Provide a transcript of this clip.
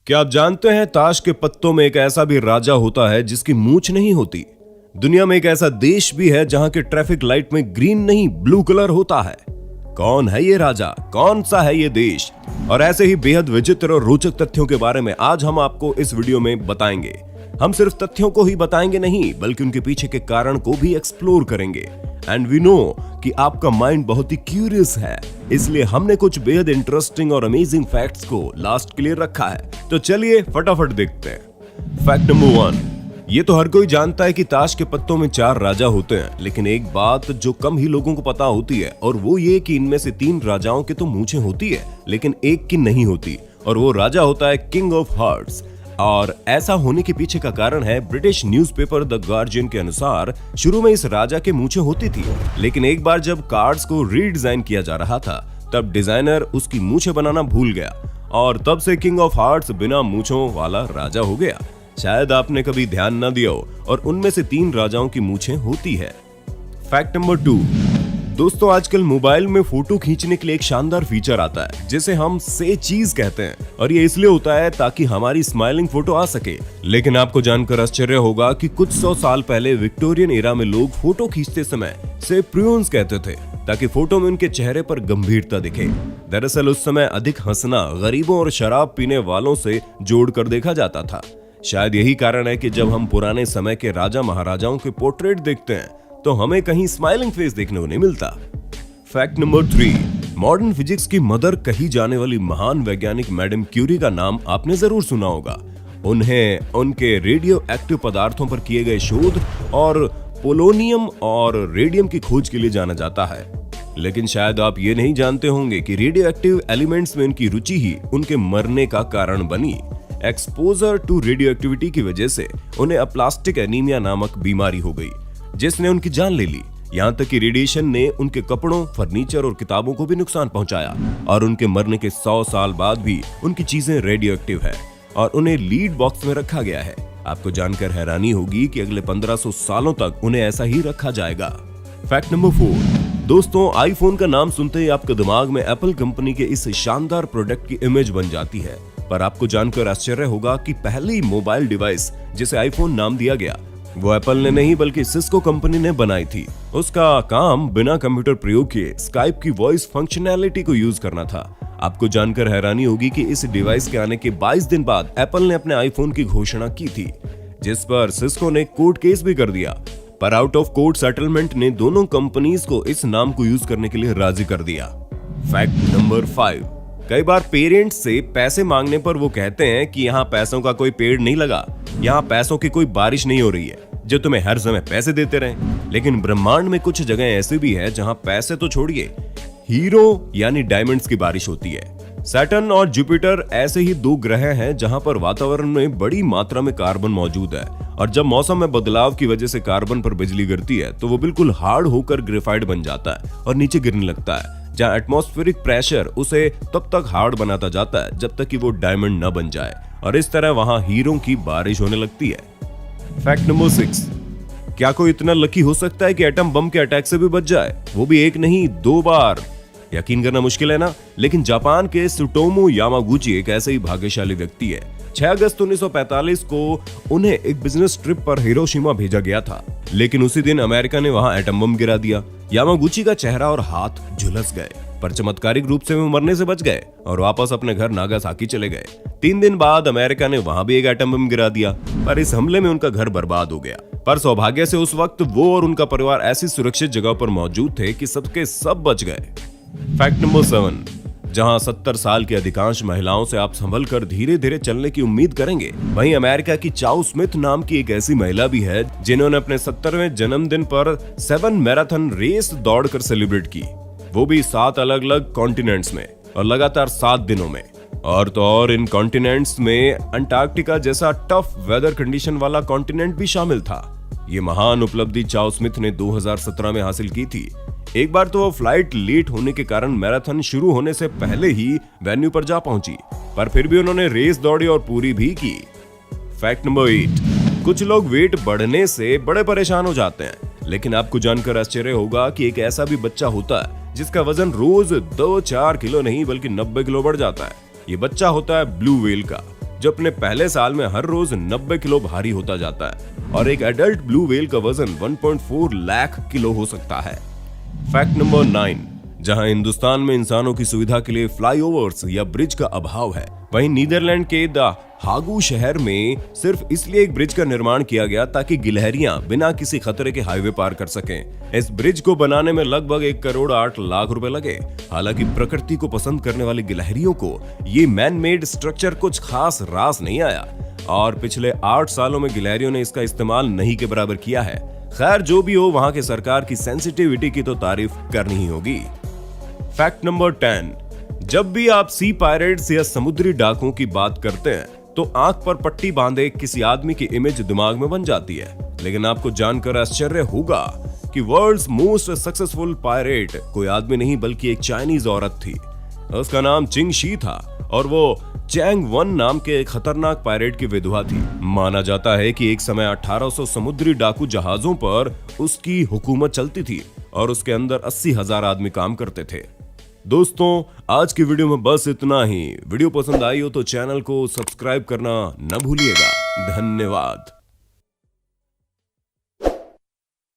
क्या आप जानते हैं ताश के पत्तों में एक ऐसा भी राजा होता है जिसकी मूंछ नहीं होती। दुनिया में एक ऐसा देश भी है जहां के ट्रैफिक लाइट में ग्रीन नहीं ब्लू कलर होता है। कौन है ये राजा, कौन सा है ये देश, और ऐसे ही बेहद विचित्र और रोचक तथ्यों के बारे में आज हम आपको इस वीडियो में बताएंगे। हम सिर्फ तथ्यों को ही बताएंगे नहीं, बल्कि उनके पीछे के कारण को भी एक्सप्लोर करेंगे। एंड वी नो कि आपका माइंड बहुत ही क्यूरियस है, इसलिए हमने कुछ बेहद इंटरेस्टिंग और अमेजिंग फैक्ट्स को लास्ट के लिए रखा है। तो चलिए फटाफट देखते हैं। फैक्ट नंबर 1, ये तो हर कोई जानता है कि ताश के पत्तों में 4 राजा होते हैं, लेकिन एक बात जो कम ही लोगों को पता होती है, और वो ये कि इनमें से 3 राजाओं के तो मूंछें होती है, लेकिन एक की नहीं होती, और वो राजा होता है किंग ऑफ हार्ट्स। और ऐसा होने के पीछे का कारण है, ब्रिटिश न्यूज़पेपर द गार्जियन के अनुसार शुरू में इस राजा के मूंछें होती थी, लेकिन एक बार जब कार्ड्स को रीडिजाइन किया जा रहा था तब डिजाइनर उसकी मूंछें बनाना भूल गया, और तब से किंग ऑफ हार्ट्स बिना मूंछों वाला राजा हो गया। शायद आपने कभी ध्यान न दिया हो, और उनमें से 3 राजाओं की मूंछें होती है। फैक्ट नंबर 2, दोस्तों आजकल मोबाइल में फोटो खींचने के लिए एक शानदार फीचर आता है जिसे हम से चीज कहते हैं, और ये इसलिए होता है ताकि हमारी स्माइलिंग फोटो आ सके। लेकिन आपको जानकर आश्चर्य होगा कि कुछ 100 साल पहले विक्टोरियन एरा में लोग फोटो खींचते समय से प्रून्स कहते थे, ताकि फोटो में उनके चेहरे पर गंभीरता दिखे। दरअसल उस समय अधिक हंसना गरीबों और शराब पीने वालों से जोड़कर देखा जाता था। शायद यही कारण है कि जब हम पुराने समय के राजा महाराजाओं के पोर्ट्रेट देखते हैं तो हमें कहीं स्माइलिंग फेस देखने को नहीं मिलता। फैक्ट नंबर 3, मॉडर्न फिजिक्स की मदर कही जाने वाली महान वैज्ञानिक मैडम क्यूरी का नाम आपने जरूर सुना होगा। उन्हें उनके रेडियो एक्टिव पदार्थों पर किए गए शोध और पोलोनियम और रेडियम की खोज के लिए जाना जाता है। लेकिन शायद आप ये नहीं जानते होंगे कि रेडियो एक्टिव एलिमेंट्स में उनकी रुचि ही उनके मरने का कारण बनी। एक्सपोजर टू रेडियो एक्टिविटी की वजह से उन्हें अप्लास्टिक एनीमिया नामक बीमारी हो गई, जिसने उनकी जान ले ली। यहाँ तक कि रेडिएशन ने उनके कपड़ों, फर्नीचर और किताबों को भी नुकसान पहुंचाया, और उनके मरने के 100 साल बाद भी उनकी चीजें रेडियो एक्टिव है और उन्हें लीड बॉक्स में रखा गया है। आपको जानकर हैरानी होगी कि अगले 1500 सालों तक उन्हें ऐसा ही रखा जाएगा। फैक्ट नंबर 4, दोस्तों आईफोन का नाम सुनते ही आपके दिमाग में एप्पल कंपनी के इस शानदार प्रोडक्ट की इमेज बन जाती है, पर आपको जानकर आश्चर्य होगा कि पहली मोबाइल डिवाइस जिसे आईफोन नाम दिया गया वो एप्पल ने नहीं बल्कि सिस्को कंपनी ने बनाई थी। उसका काम बिना कंप्यूटर प्रयोग किए स्काइप की वॉइस फंक्शनैलिटी को यूज करना था। आपको जानकर हैरानी होगी कि इस डिवाइस के आने के 22 दिन बाद एप्पल ने अपने आईफोन की घोषणा की थी, जिस पर सिस्को ने कोर्ट केस भी कर दिया, पर आउट ऑफ कोर्ट सेटलमेंट ने दोनों कंपनीज को इस नाम को यूज करने के लिए राजी कर दिया। फैक्ट नंबर 5, कई बार पेरेंट्स से पैसे मांगने पर वो कहते हैं कि यहाँ पैसों का कोई पेड़ नहीं लगा, यहाँ पैसों की कोई बारिश नहीं हो रही है जो तुम्हें हर समय पैसे देते रहें। लेकिन ब्रह्मांड में कुछ जगह ऐसी भी है जहाँ पैसे तो छोड़िए, हीरो यानी डायमंड्स की बारिश होती है। सैटर्न और जुपिटर ऐसे ही 2 ग्रह हैं जहाँ पर वातावरण में बड़ी मात्रा में कार्बन मौजूद है, और जब मौसम में बदलाव की वजह से कार्बन पर बिजली गिरती है तो वो बिल्कुल हार्ड होकर ग्रेफाइट बन जाता है और नीचे गिरने लगता है, जहाँ एटमॉस्फेरिक प्रेशर उसे तब तक हार्ड बनाता जाता है जब तक कि वो डायमंड न बन जाए, और इस तरह वहां हीरों की बारिश होने लगती है। फैक्ट नंबर 6, क्या कोई इतना लकी हो सकता है कि एटम बम के अटैक से भी बच जाए, वो भी 1 नहीं 2 बार? यकीन करना मुश्किल है ना, लेकिन जापान के सुटोमो यामागुची एक ऐसे ही भाग्यशाली व्यक्ति है। 6 अगस्त 1945 को उन्हें एक बिजनेस ट्रिप पर हिरोशिमा भेजा गया था, लेकिन उसी दिन अमेरिका ने वहां एटम बम गिरा दिया। यामागुची का चेहरा और हाथ झुलस गए, पर चमत्कारिक रूप से वो मरने से बच गए और वापस अपने घर नागासाकी चले गए। 3 दिन बाद अमेरिका ने वहां भी एक एटम बम गिरा दिया, पर इस हमले में उनका घर बर्बाद हो गया। पर सौभाग्य से उस वक्त वो और उनका परिवार ऐसी सुरक्षित जगह पर मौजूद थे कि सबके सब बच गए। फैक्ट नंबर 7, जहां 70 साल की अधिकांश महिलाओं से आप संभल कर धीरे धीरे चलने की उम्मीद करेंगे, वहीं अमेरिका की चाउ स्मिथ नाम की एक ऐसी महिला भी है जिन्होंने अपने 70वें जन्मदिन पर 7 मैराथन रेस दौड़कर सेलिब्रेट की, वो भी 7 अलग अलग कॉन्टिनेंट्स में और लगातार 7 दिनों में। और तो और इन कॉन्टिनेंट्स में अंटार्कटिका जैसा टफ वेदर कंडीशन वाला कॉन्टिनेंट भी शामिल था। ये महान उपलब्धि चाउ स्मिथ ने 2017 में हासिल की थी। एक बार तो वो फ्लाइट लेट होने के कारण मैराथन शुरू होने से पहले ही वेन्यू पर जा पहुंची, पर फिर भी उन्होंने रेस दौड़ी और पूरी भी की। फैक्ट नंबर 8, कुछ लोग वेट बढ़ने से बड़े परेशान हो जाते हैं, लेकिन आपको जानकर आश्चर्य होगा कि एक ऐसा भी बच्चा होता है जिसका वजन रोज 2-4 किलो नहीं बल्कि 90 किलो बढ़ जाता है। ये बच्चा होता है ब्लू व्हेल का। जो अपने पहले साल में हर रोज 90 किलो भारी होता जाता है और एक एडल्ट ब्लू व्हेल का वजन 1.4 लाख किलो हो सकता है। फैक्ट नंबर 9, जहां हिंदुस्तान में इंसानों की सुविधा के लिए फ्लाईओवर्स या ब्रिज का अभाव है, वहीं नीदरलैंड के द हागू शहर में सिर्फ इसलिए एक ब्रिज का निर्माण किया गया ताकि गिलहरियां बिना किसी खतरे के हाईवे पार कर सकें। इस ब्रिज को बनाने में लगभग 1 करोड़ 8 लाख रुपए लगे। हालांकि प्रकृति को पसंद करने वाली गिलहरियों को ये मैन मेड स्ट्रक्चर कुछ खास रास नहीं आया और पिछले 8 सालों में गिलहरियों ने इसका इस्तेमाल नहीं के बराबर किया है। खैर जो भी हो, वहां के सरकार की सेंसिटिविटी की तो तारीफ करनी ही होगी। फैक्ट नंबर 10, जब भी आप सी पायरेट्स या समुद्री डाकुओं की बात करते हैं तो आंख पर पट्टी बांधे किसी आदमी की इमेज दिमाग में बन जाती है। लेकिन आपको जानकर आश्चर्य होगा कि वर्ल्ड्स मोस्ट सक्सेसफुल पायरेट कोई आदमी नहीं बल्कि एक चाइनीज औरत थी। उसका नाम चिंग शी था और वो चैंग वन नाम के एक खतरनाक पायरेट की विधवा थी। माना जाता है कि एक समय 1800 समुद्री डाकू जहाजों पर उसकी हुकूमत चलती थी और उसके अंदर 80,000 आदमी काम करते थे। दोस्तों, आज की वीडियो में बस इतना ही। वीडियो पसंद आई हो तो चैनल को सब्सक्राइब करना न भूलिएगा। धन्यवाद।